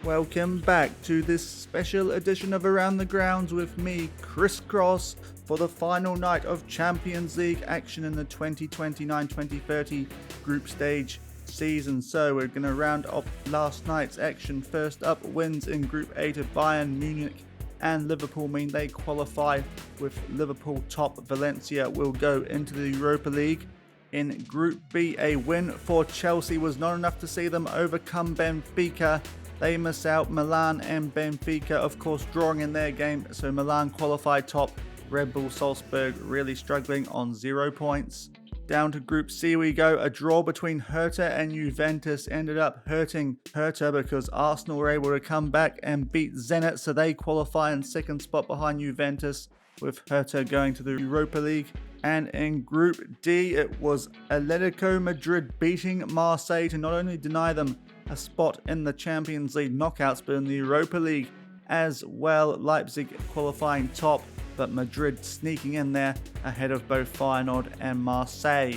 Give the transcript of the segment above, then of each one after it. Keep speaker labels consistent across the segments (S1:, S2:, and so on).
S1: Welcome back to this special edition of Around the Grounds with me, Chris Cross, for the final night of Champions League action in the 2029-2030 group stage season. So we're going to round up last night's action. First up, wins in Group A to Bayern Munich and Liverpool mean they qualify, with Liverpool top. Valencia will go into the Europa League. In Group B, a win for Chelsea was not enough to see them overcome Benfica. They miss out. Milan and Benfica, of course, drawing in their game, so Milan qualified top. Red Bull Salzburg really struggling on 0 points. Down to Group C we go. A draw between Hertha and Juventus ended up hurting Hertha because Arsenal were able to come back and beat Zenit, so they qualify in second spot behind Juventus, with Hertha going to the Europa League. And in Group D, it was Atletico Madrid beating Marseille to not only deny them a spot in the Champions League knockouts, but in the Europa League as well. Leipzig qualifying top, but Madrid sneaking in there ahead of both Feyenoord and Marseille.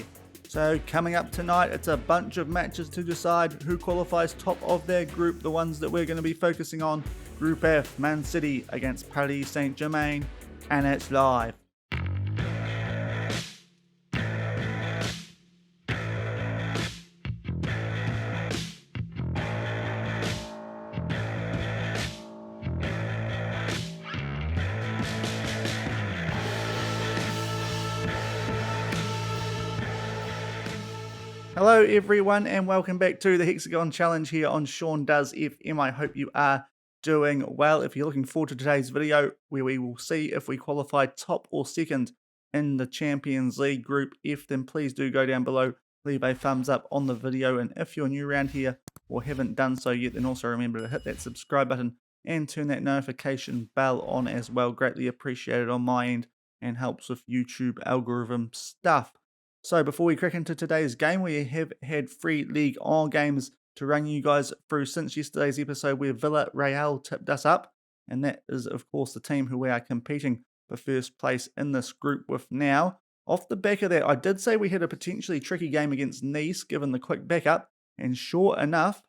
S1: So coming up tonight, it's a bunch of matches to decide who qualifies top of their group. The ones that we're going to be focusing on: Group F, Man City against Paris Saint-Germain, and it's live. Hello everyone and welcome back to the Hexagon Challenge here on Shaun Does FM. I hope you are doing well. If you're looking forward to today's video, where we will see if we qualify top or second in the Champions League Group F, then please do go down below, leave a thumbs up on the video, and if you're new around here or haven't done so yet, then also remember to hit that subscribe button and turn that notification bell on as well. Greatly appreciated on my end and helps with YouTube algorithm stuff. So before we crack into today's game, we have had 3 League On games to run you guys through since yesterday's episode, where Villarreal tipped us up, and that is of course the team who we are competing for first place in this group with now. Off the back of that, I did say we had a potentially tricky game against Nice given the quick backup, and sure enough,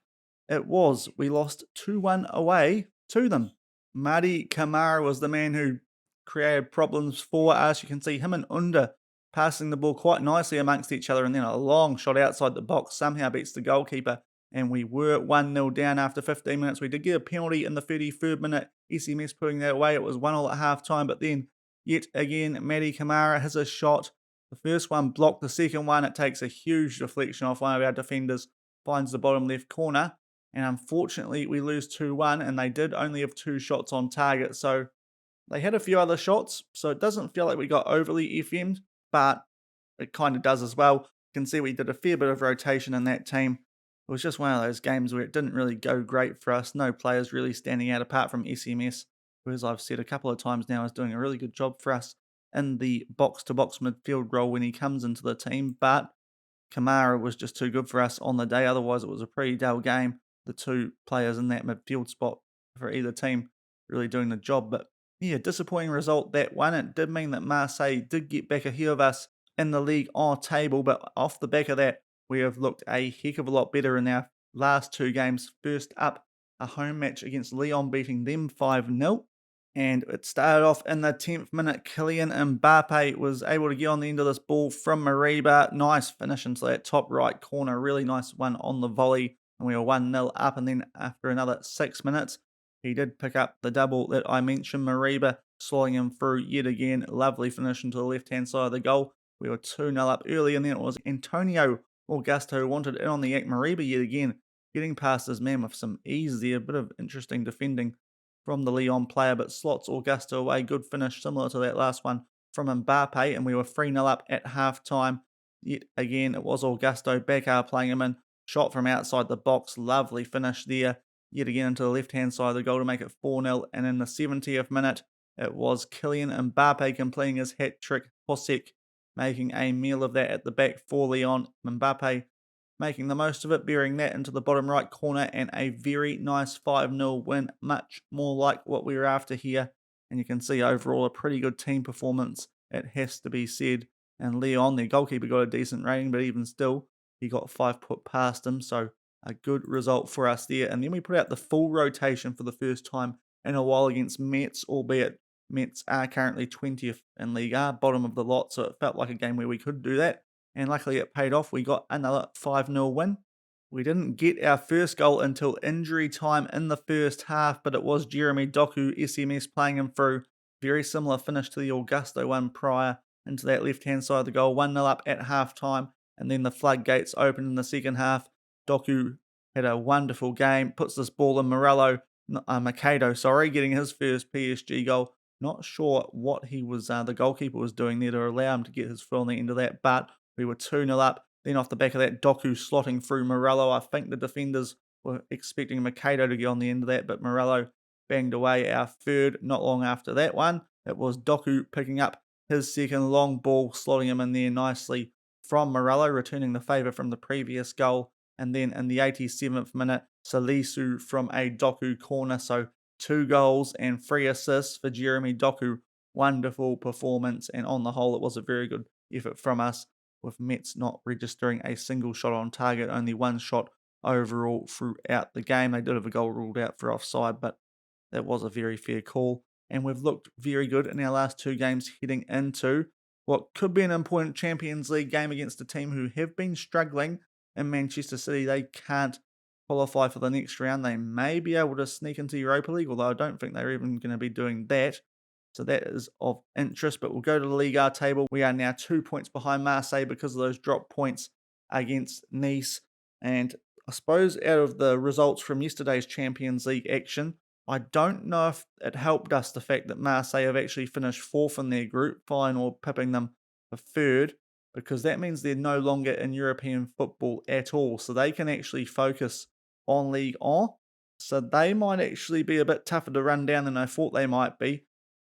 S1: it was. We lost 2-1 away to them. Mady Camara was the man who created problems for us. You can see him and Under passing the ball quite nicely amongst each other, and then a long shot outside the box somehow beats the goalkeeper, and we were 1-0 down after 15 minutes. We did get a penalty in the 33rd minute, SMS putting that away. It was 1-1 at half time, but then yet again Mady Camara has a shot. The first one blocked, the second one it takes a huge deflection off one of our defenders, finds the bottom left corner, and unfortunately we lose 2-1, and they did only have 2 shots on target, so they had a few other shots, so it doesn't feel like we got overly FM'd, but it kind of does as well. You can see we did a fair bit of rotation in that team. It was just one of those games where it didn't really go great for us. No players really standing out apart from SMS, who, as I've said a couple of times now, is doing a really good job for us in the box-to-box midfield role when he comes into the team. But Camara was just too good for us on the day. Otherwise, it was a pretty dull game. The 2 players in that midfield spot for either team really doing the job. But yeah, disappointing result, that one. It did mean that Marseille did get back ahead of us in the League On table, but off the back of that, we have looked a heck of a lot better in our last 2 games. First up, a home match against Lyon, beating them 5-0. And it started off in the 10th minute. Kylian Mbappe was able to get on the end of this ball from Mariba. Nice finish into that top right corner. Really nice one on the volley. And we were 1-0 up. And then after another 6 minutes, he did pick up the double that I mentioned. Mariba slowing him through yet again. Lovely finish into the left-hand side of the goal. We were 2-0 up early, and then it was Antonio Augusto who wanted in on the act. Mariba yet again getting past his man with some ease there. A bit of interesting defending from the Lyon player, but slots Augusto away. Good finish, similar to that last one from Mbappe, and we were 3-0 up at half-time. Yet again, it was Augusto back playing him in. Shot from outside the box. Lovely finish there. Yet again into the left-hand side of the goal to make it 4-0. And in the 70th minute, it was Kylian Mbappe completing his hat-trick. Hosek making a meal of that at the back for Lyon. Mbappe making the most of it, burying that into the bottom right corner, and a very nice 5-0 win. Much more like what we were after here. And you can see overall a pretty good team performance, it has to be said. And Lyon, their goalkeeper, got a decent rating, but even still, he got 5 put past him. So A good result for us there. And then we put out the full rotation for the first time in a while against Mets, albeit Mets are currently 20th in Liga, bottom of the lot, so it felt like a game where we could do that. And luckily it paid off. We got another 5-0 win. We didn't get our first goal until injury time in the first half, but it was Jeremy Doku, SMS, playing him through. Very similar finish to the Augusto one prior into that left-hand side of the goal. 1-0 up at half-time, and then the floodgates opened in the second half. Doku had a wonderful game, puts this ball in Macedo, getting his first PSG goal. Not sure what he was, the goalkeeper was doing there to allow him to get his foot on the end of that, but we were 2-0 up. Then off the back of that, Doku slotting through Morello. I think the defenders were expecting Macedo to get on the end of that, but Morello banged away our third not long after that one. It was Doku picking up his second long ball, slotting him in there nicely from Morello, returning the favour from the previous goal. And then in the 87th minute, Salisu from a Doku corner. So 2 goals and 3 assists for Jeremy Doku. Wonderful performance. And on the whole, it was a very good effort from us, with Mets not registering a single shot on target, only 1 shot overall throughout the game. They did have a goal ruled out for offside, but that was a very fair call. And we've looked very good in our last 2 games heading into what could be an important Champions League game against a team who have been struggling in Manchester City. They can't qualify for the next round. They may be able to sneak into Europa League, although I don't think they're even going to be doing that. So that is of interest, but we'll go to the Liga table. We are now 2 points behind Marseille because of those drop points against Nice. And I suppose out of the results from yesterday's Champions League action, I don't know if it helped us, the fact that Marseille have actually finished 4th in their group, fine, or pipping them for 3rd, because that means they're no longer in European football at all. So they can actually focus on Ligue 1. So they might actually be a bit tougher to run down than I thought they might be.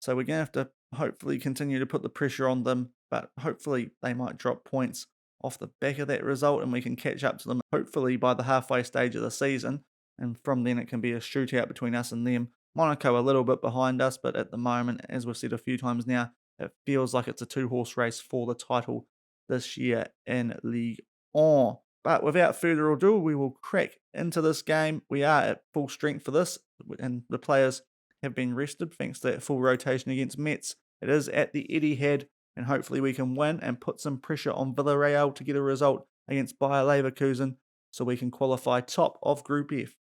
S1: So we're going to have to hopefully continue to put the pressure on them, but hopefully they might drop points off the back of that result and we can catch up to them hopefully by the halfway stage of the season. And from then it can be a shootout between us and them. Monaco a little bit behind us, but at the moment, as we've said a few times now, it feels like it's a 2-horse race for the title this year in Ligue 1. But without further ado, we will crack into this game. We are at full strength for this, and the players have been rested thanks to that full rotation against Mets. It is at the Etihad, and hopefully we can win and put some pressure on Villarreal to get a result against Bayer Leverkusen so we can qualify top of Group F.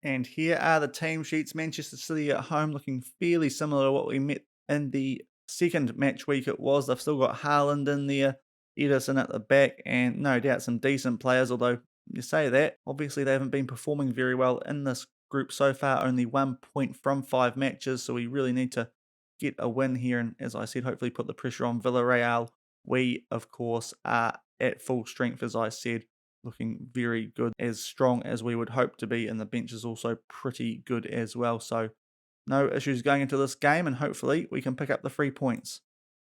S1: And here are the team sheets. Manchester City at home looking fairly similar to what we met in the second match week it was. They've still got Haaland in there, Ederson at the back, and no doubt some decent players, although you say that, obviously they haven't been performing very well in this group so far, only 1 point from 5 matches, so we really need to get a win here, and as I said, hopefully put the pressure on Villarreal. We, of course, are at full strength, as I said, looking very good, as strong as we would hope to be, and the bench is also pretty good as well, so no issues going into this game, and hopefully we can pick up the 3 points.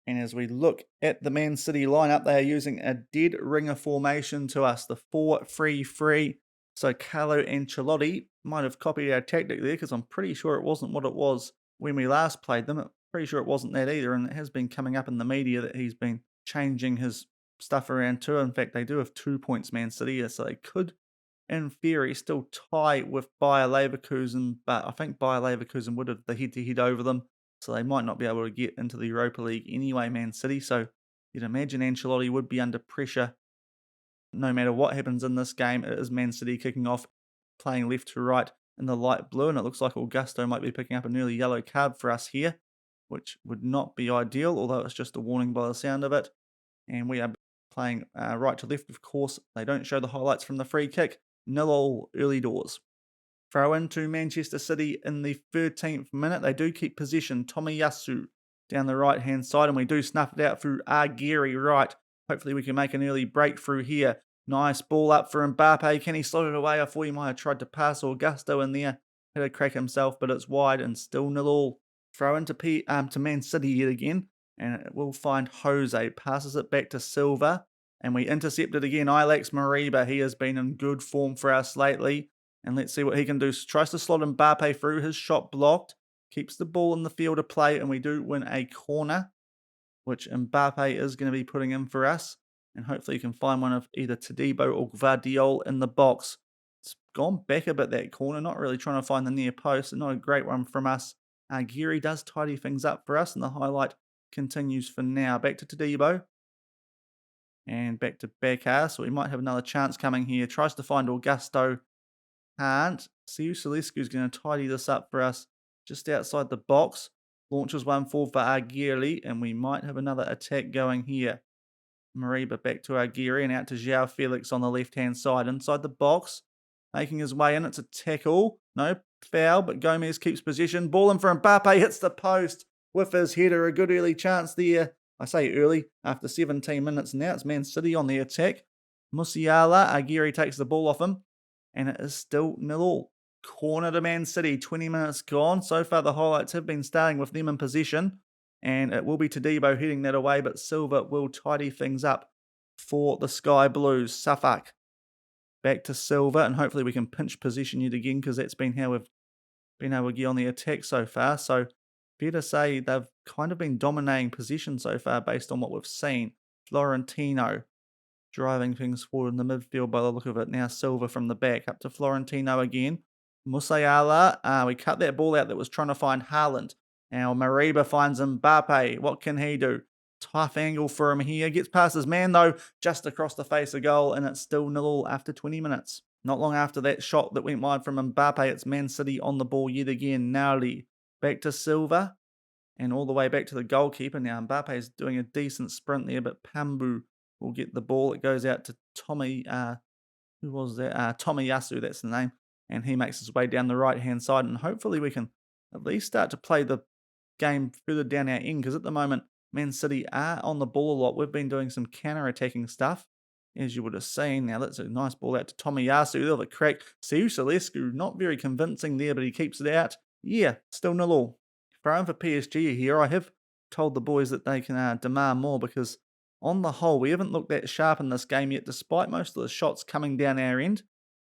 S1: And as we look at the Man City lineup, they are using a dead ringer formation to us, the 4-3-3. So Carlo Ancelotti might have copied our tactic there, because I'm pretty sure it wasn't what it was when we last played them. I'm pretty sure it wasn't that either, and it has been coming up in the media that he's been changing his stuff around too. In fact, they do have 2 points, Man City, so they could, in theory, still tie with Bayer Leverkusen, but I think Bayer Leverkusen would have the head-to-head over them, so they might not be able to get into the Europa League anyway, Man City. So you'd imagine Ancelotti would be under pressure no matter what happens in this game. It is Man City kicking off, playing left to right in the light blue, and it looks like Augusto might be picking up an early yellow card for us here, which would not be ideal, although it's just a warning by the sound of it. And we are playing right to left, of course. They don't show the highlights from the free kick. 0-0 early doors. Throw into Manchester City in the 13th minute. They do keep possession. Tomiyasu down the right-hand side, and we do snuff it out through Argueri right. Hopefully we can make an early breakthrough here. Nice ball up for Mbappe. Can he slot it away? I thought he might have tried to pass Augusto in there. Had a crack himself, but it's wide and still 0-0. Throw into to Man City yet again, and it will find Jose. Passes it back to Silva, and we intercept it again. Ilaix Mariba, he has been in good form for us lately. And let's see what he can do. Tries to slot Mbappe through, his shot blocked. Keeps the ball in the field of play, and we do win a corner, which Mbappe is going to be putting in for us. And hopefully you can find one of either Tadibo or Gvardiol in the box. It's gone back a bit that corner, not really trying to find the near post, and not a great one from us. Geary does tidy things up for us, and the highlight continues for now. Back to Tadibo. And back to Becker, so we might have another chance coming here. Tries to find Augusto. Can't. Celescu is going to tidy this up for us just outside the box. Launches one for Aguirre, and we might have another attack going here. Mariba back to Aguirre and out to João Felix on the left-hand side. Inside the box, making his way in. It's a tackle. No foul, but Gomez keeps possession. Ball in for Mbappe, hits the post with his header. A good early chance there. I say early, after 17 minutes now. It's Man City on the attack. Musiala, Aguirre takes the ball off him, and it is still 0-0. Corner to Man City, 20 minutes gone. So far, the highlights have been starting with them in possession, and it will be Tadibo heading that away, but Silva will tidy things up for the Sky Blues. Suffolk back to Silva, and hopefully we can pinch possession yet again, because that's been how we've been able to get on the attack so far. So fair to say they've kind of been dominating possession so far based on what we've seen. Florentino driving things forward in the midfield by the look of it. Now Silva from the back up to Florentino again. Musiala, we cut that ball out that was trying to find Haaland. Now Mariba finds Mbappe. What can he do? Tough angle for him here. Gets past his man though, just across the face of goal, and it's still 0-0 after 20 minutes. Not long after that shot that went wide from Mbappe, it's Man City on the ball yet again. Nauli back to Silva and all the way back to the goalkeeper. Now Mbappe is doing a decent sprint there, but Pambu will get the ball. It goes out to Tommy, who was that? Tomiyasu, that's the name. And he makes his way down the right-hand side, and hopefully we can at least start to play the game further down our end, because at the moment, Man City are on the ball a lot. We've been doing some counter-attacking stuff, as you would have seen. Now, that's a nice ball out to Tomiyasu. They'll have a crack. Celescu, not very convincing there, but he keeps it out. Yeah, still 0-0. Throw in for PSG here. I have told the boys that they can demand more, because on the whole, we haven't looked that sharp in this game yet, despite most of the shots coming down our end.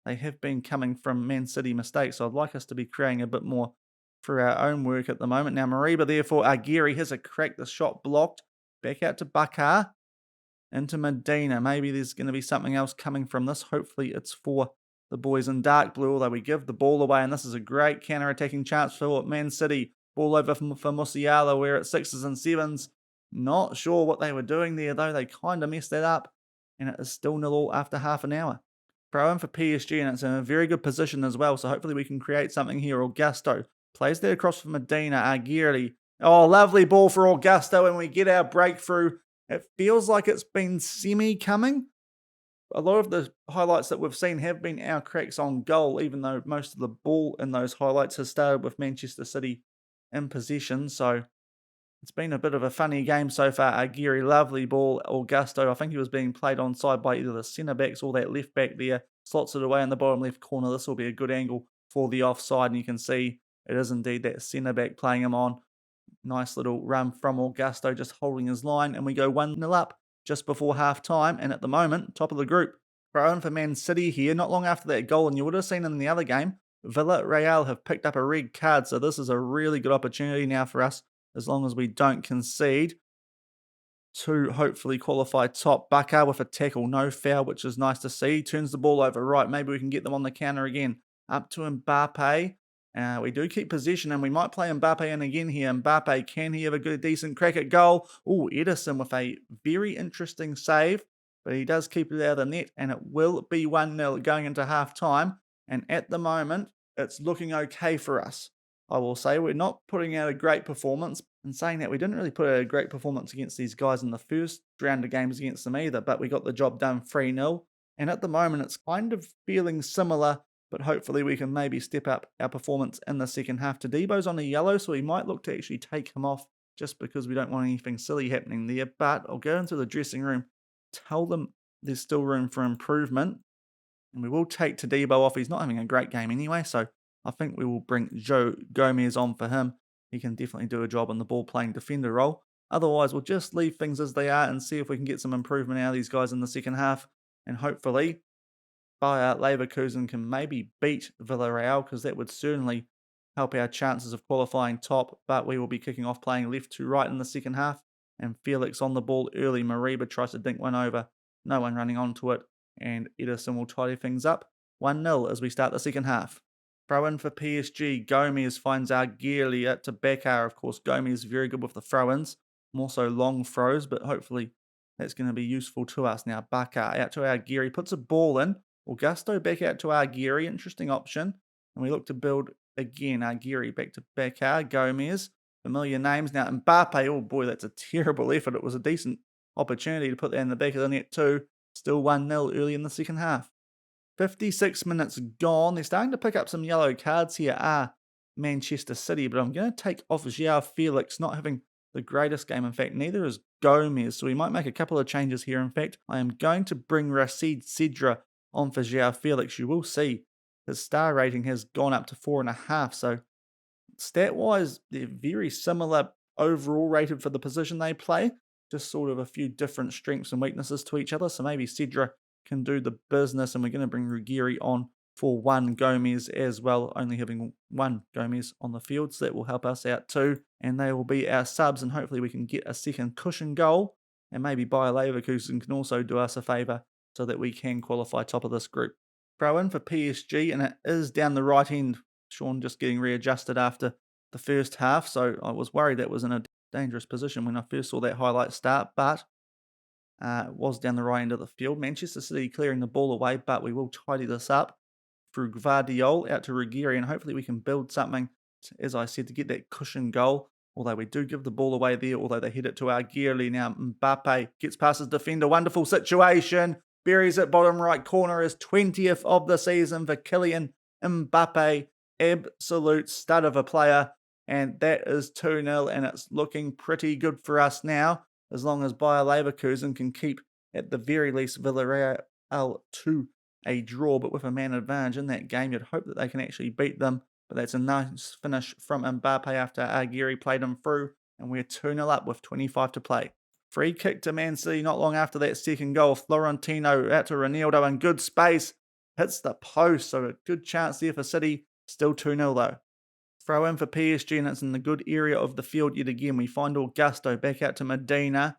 S1: They have been coming from Man City mistakes, so I'd like us to be creating a bit more for our own work at the moment. Now, Mariba, therefore, Aguirre has a crack. The shot blocked. Back out to Bakar. Into Medina. Maybe there's going to be something else coming from this. Hopefully it's for the boys in dark blue, although we give the ball away, and this is a great counter-attacking chance for Man City. Ball over for Musiala. We're at 6s and 7s. Not sure what they were doing there, though. They kind of messed that up, and it is still 0-0 after half an hour. Throw in for PSG, and it's in a very good position as well, so hopefully we can create something here. Augusto plays that across for Medina. Aguirre. Oh, lovely ball for Augusto, and we get our breakthrough. It feels like it's been semi-coming. A lot of the highlights that we've seen have been our cracks on goal, even though most of the ball in those highlights has started with Manchester City in possession, so it's been a bit of a funny game so far. Aguirre, lovely ball. Augusto, I think he was being played onside by either the centre-backs or that left-back there. Slots it away in the bottom left corner. This will be a good angle for the offside, and you can see it is indeed that centre-back playing him on. Nice little run from Augusto, just holding his line, and we go 1-0 up just before half-time, and at the moment, top of the group. Throw in for Man City here, not long after that goal, and you would have seen in the other game, Villarreal have picked up a red card, so this is a really good opportunity now for us, as long as we don't concede, to hopefully qualify top. Bakar with a tackle, no foul, which is nice to see. Turns the ball over, right, maybe we can get them on the counter again. Up to Mbappe. We do keep possession, and we might play Mbappe in again here. Mbappe, can he have a good, decent crack at goal? Oh, Edison with a very interesting save, but he does keep it out of the net, and it will be 1-0 going into half-time. And at the moment, it's looking okay for us. I will say we're not putting out a great performance. And saying that, we didn't really put out a great performance against these guys in the first round of games against them either, but we got the job done 3-0. And at the moment, it's kind of feeling similar, but hopefully we can maybe step up our performance in the second half. Tadebo's on a yellow, so we might look to actually take him off just because we don't want anything silly happening there. But I'll go into the dressing room, tell them there's still room for improvement, and we will take Tadebo off. He's not having a great game anyway, so I think we will bring Joe Gomez on for him. He can definitely do a job on the ball-playing defender role. Otherwise, we'll just leave things as they are and see if we can get some improvement out of these guys in the second half. And hopefully, Bayer Leverkusen can maybe beat Villarreal, because that would certainly help our chances of qualifying top. But we will be kicking off playing left to right in the second half. And Felix on the ball early. Mariba tries to dink one over. no one running onto it, and Ederson will tidy things up. 1-0 as we start the second half. Throw in for PSG. Gomez finds Arguerli to Becker. Of course, Gomez is very good with the throw-ins. More so long throws, but hopefully that's going to be useful to us. Now, Becker out to Arguerli. Puts a ball in. Augusto back out to Arguerli. Interesting option. And we look to build again. Arguerli back to Becker. Gomez. Familiar names. Now, Mbappe. Oh, boy, that's a terrible effort. It was a decent opportunity to put that in the back of the net too. Still 1-0 early in the second half. 56 minutes gone. They're starting to pick up some yellow cards here, Manchester City, but I'm going to take off João Felix, not having the greatest game. In fact, neither is Gomez, so we might make a couple of changes here. In fact, I am going to bring Racid Cedra on for João Felix. You will see his star rating has gone up to 4.5, so stat-wise, they're very similar overall rated for the position they play, just sort of a few different strengths and weaknesses to each other, so maybe Cedra can do the business, and we're going to bring Ruggieri on for one Gomez as well, only having one Gomez on the field, so that will help us out too, and they will be our subs, and hopefully we can get a second cushion goal, and maybe Bayer Leverkusen can also do us a favour so that we can qualify top of this group. Throw in for PSG, and it is down the right end. Shaun just getting readjusted after the first half, so I was worried that was in a dangerous position when I first saw that highlight start, but it was down the right end of the field. Manchester City clearing the ball away, but we will tidy this up through Gvardiol out to Ruggieri, and hopefully we can build something, as I said, to get that cushion goal. Although we do give the ball away there, although they hit it to Arguerli. Now Mbappe gets past his defender. Wonderful situation. Buries it bottom right corner. His 20th of the season for Kylian Mbappe. Absolute stud of a player. And that is 2-0, and it's looking pretty good for us now, as long as Bayer Leverkusen can keep, at the very least, Villarreal to a draw, but with a man advantage in that game. You'd hope that they can actually beat them, but that's a nice finish from Mbappe after Arguerri played him through, and we're 2-0 up with 25 to play. Free kick to Man City not long after that second goal. Florentino out to Ronaldo in good space. Hits the post, so a good chance there for City. Still 2-0 though. Throw in for PSG, and it's in the good area of the field yet again. We find Augusto back out to Medina.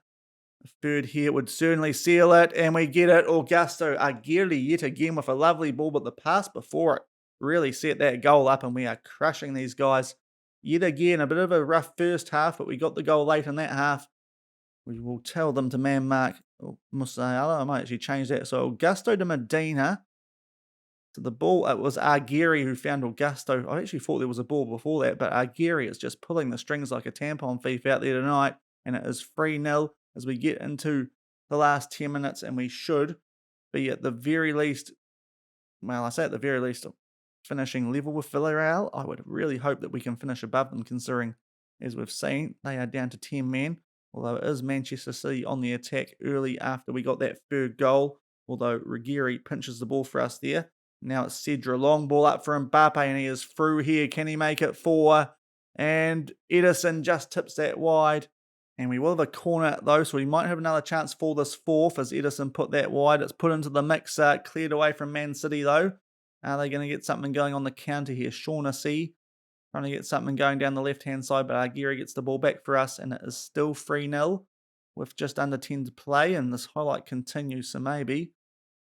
S1: The third here would certainly seal it, and we get it. Augusto Arguerli yet again with a lovely ball, but the pass before it really set that goal up, and we are crushing these guys. Yet again, a bit of a rough first half, but we got the goal late in that half. We will tell them to man mark Musiala. I might actually change that. So Augusto to Medina. To the ball, it was Arguerri who found Augusto. I actually thought there was a ball before that, but Arguerri is just pulling the strings like a tampon thief out there tonight, and it is 3-0 as we get into the last 10 minutes, and we should be at the very least, well, I say at the very least, finishing level with Villarreal. I would really hope that we can finish above them, considering, as we've seen, they are down to 10 men, although it is Manchester City on the attack early after we got that third goal, although Ruggieri pinches the ball for us there. Now it's Cedra, long ball up for Mbappe, and he is through here. Can he make it 4? And Ederson just tips that wide. And we will have a corner though, so we might have another chance for this fourth as Ederson put that wide. It's put into the mixer, cleared away from Man City though. Are they going to get something going on the counter here? Shaughnessy trying to get something going down the left-hand side, but Arguerri gets the ball back for us, and it is still 3-0 with just under 10 to play, and this highlight continues, so maybe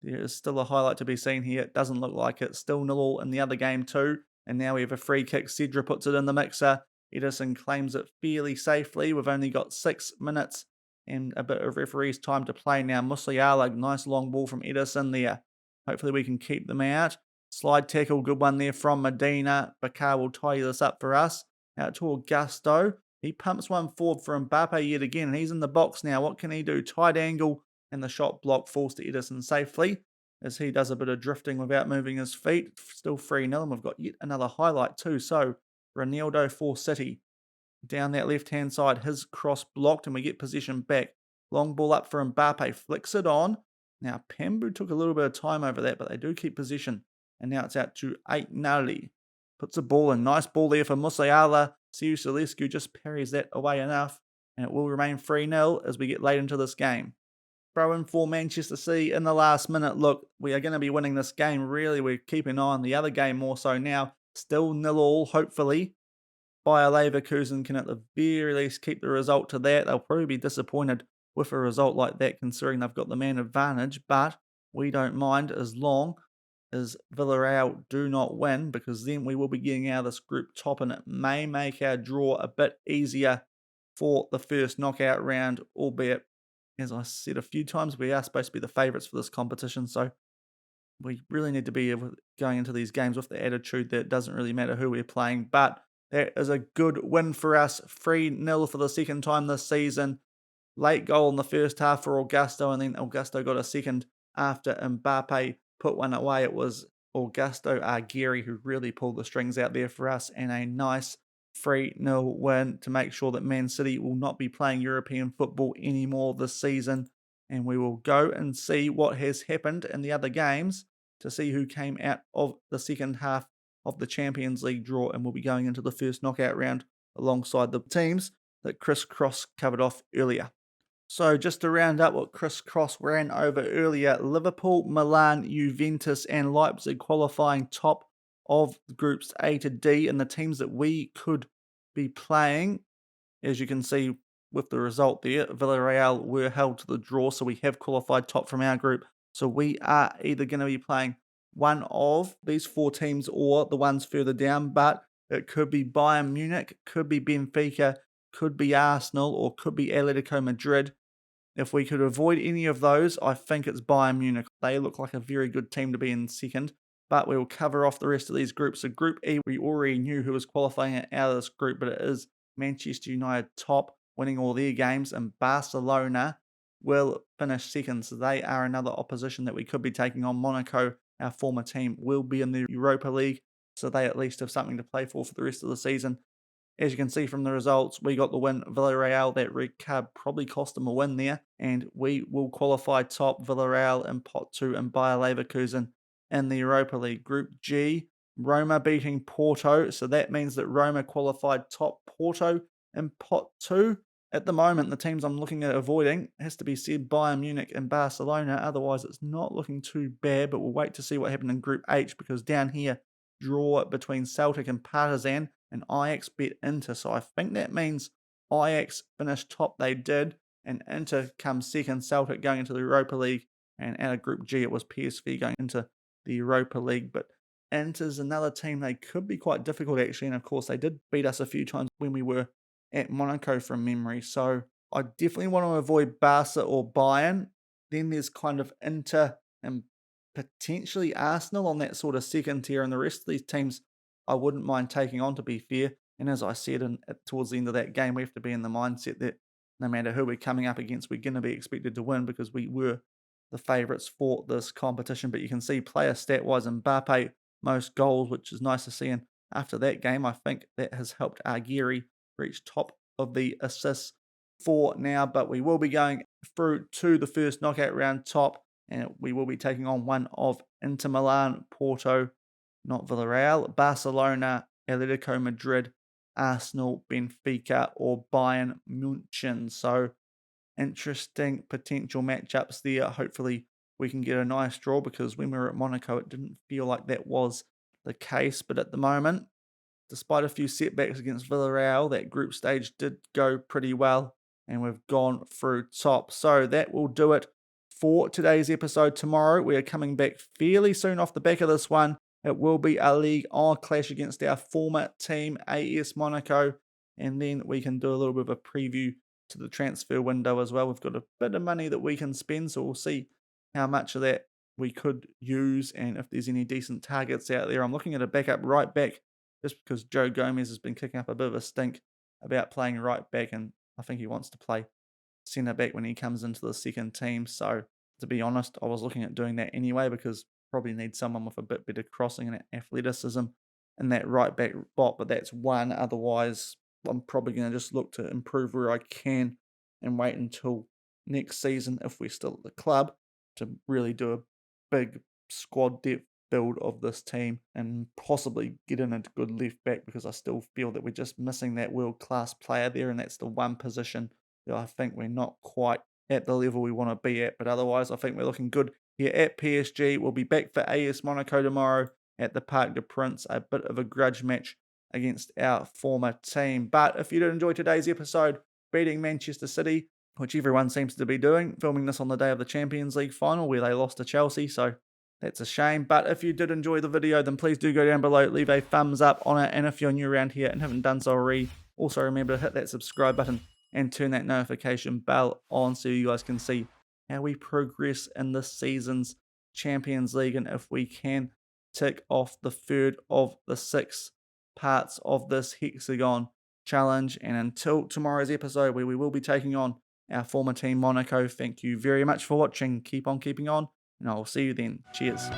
S1: there is still a highlight to be seen here. It doesn't look like it. Still 0-0 in the other game too. And now we have a free kick. Cedra puts it in the mixer. Ederson claims it fairly safely. We've only got 6 minutes and a bit of referee's time to play now. Musiala, nice long ball from Ederson there. Hopefully we can keep them out. Slide tackle, good one there from Medina. Bakar will tidy this up for us. Out to Augusto. He pumps one forward for Mbappe yet again, and he's in the box now. What can he do? Tight angle, and the shot block falls to Ederson safely as he does a bit of drifting without moving his feet. Still 3-0, and we've got yet another highlight too. So Ronaldo for City. Down that left-hand side, his cross blocked, and we get possession back. Long ball up for Mbappe, flicks it on. Now Pambu took a little bit of time over that, but they do keep possession. And now it's out to Nali. Puts a ball in. Nice ball there for Musiala. Siu Celescu just parries that away enough, and it will remain 3-0 as we get late into this game. Throw in for Manchester City in the last minute. Look, we are going to be winning this game. Really, we're keeping an eye on the other game more so now. Still 0-0, hopefully. Bayer Leverkusen can at the very least keep the result to that. They'll probably be disappointed with a result like that, considering they've got the man advantage, but we don't mind as long as Villarreal do not win, because then we will be getting out of this group top, and it may make our draw a bit easier for the first knockout round, albeit, as I said a few times, we are supposed to be the favourites for this competition, so we really need to be going into these games with the attitude that it doesn't really matter who we're playing. But that is a good win for us. 3-0 for the second time this season. Late goal in the first half for Augusto, and then Augusto got a second after Mbappe put one away. It was Augusto Aguirre who really pulled the strings out there for us, and a nice 3-0 win to make sure that Man City will not be playing European football anymore this season. And we will go and see what has happened in the other games to see who came out of the second half of the Champions League draw, and we'll be going into the first knockout round alongside the teams that Chris Cross covered off earlier. So just to round up what Chris Cross ran over earlier, Liverpool, Milan, Juventus and Leipzig qualifying top of groups A to D, and the teams that we could be playing, as you can see with the result there, Villarreal were held to the draw, so we have qualified top from our group. So we are either going to be playing one of these four teams or the ones further down, but it could be Bayern Munich, could be Benfica, could be Arsenal, or could be Atletico Madrid. If we could avoid any of those, I think it's Bayern Munich. They look like a very good team to be in second, but we will cover off the rest of these groups. So Group E, we already knew who was qualifying out of this group, but it is Manchester United top, winning all their games, and Barcelona will finish second. So they are another opposition that we could be taking on. Monaco, our former team, will be in the Europa League, so they at least have something to play for the rest of the season. As you can see from the results, we got the win. Villarreal, that red card probably cost them a win there, and we will qualify top. Villarreal in pot 2 and Bayer Leverkusen in the Europa League. Group G, Roma beating Porto, so that means that Roma qualified top. Porto in pot 2. At the moment, the teams I'm looking at avoiding has to be said Bayern Munich and Barcelona, otherwise it's not looking too bad, but we'll wait to see what happened in Group H, because down here, draw between Celtic and Partizan, and Ajax beat Inter. So I think that means Ajax finished top, they did, and Inter comes second, Celtic going into the Europa League, and out of Group G it was PSV going into the Europa League. But Inter's another team, they could be quite difficult actually, and of course they did beat us a few times when we were at Monaco from memory. So I definitely want to avoid Barca or Bayern. Then there's kind of Inter and potentially Arsenal on that sort of second tier, and the rest of these teams I wouldn't mind taking on, to be fair. And as I said, towards the end of that game, we have to be in the mindset that no matter who we're coming up against, we're going to be expected to win, because we were the favourites for this competition. But you can see player stat-wise, Mbappe, most goals, which is nice to see. And after that game, I think that has helped Aguirre reach top of the assists for now. But we will be going through to the first knockout round top, and we will be taking on one of Inter Milan, Porto, not Villarreal, Barcelona, Atletico Madrid, Arsenal, Benfica, or Bayern München. So interesting potential matchups there. Hopefully we can get a nice draw, because when we were at Monaco, it didn't feel like that was the case. But at the moment, despite a few setbacks against Villarreal, that group stage did go pretty well, and we've gone through top. So that will do it for today's episode. Tomorrow, we are coming back fairly soon off the back of this one. It will be a Ligue 1 clash against our former team, AS Monaco, and then we can do a little bit of a preview to the transfer window as well. We've got a bit of money that we can spend, so we'll see how much of that we could use, and if there's any decent targets out there. I'm looking at a backup right back, just because Joe Gomez has been kicking up a bit of a stink about playing right back, and I think he wants to play centre back when he comes into the second team. So to be honest, I was looking at doing that anyway, because probably need someone with a bit better crossing and athleticism in that right back spot, but that's one. Otherwise, I'm probably going to just look to improve where I can and wait until next season, if we're still at the club, to really do a big squad depth build of this team and possibly get in a good left back, because I still feel that we're just missing that world-class player there, and that's the one position that I think we're not quite at the level we want to be at. But otherwise, I think we're looking good here at PSG. We'll be back for AS Monaco tomorrow at the Parc des Princes, a bit of a grudge match against our former team. But if you did enjoy today's episode, beating Manchester City, which everyone seems to be doing, filming this on the day of the Champions League final where they lost to Chelsea, so that's a shame. But if you did enjoy the video, then please do go down below, leave a thumbs up on it, and if you're new around here and haven't done so already, also remember to hit that subscribe button and turn that notification bell on so you guys can see how we progress in this season's Champions League, and if we can tick off the third of the 6 parts of this Hexagon challenge. And until tomorrow's episode, where we will be taking on our former team Monaco, thank you very much for watching. Keep on keeping on, and I will see you then. Cheers.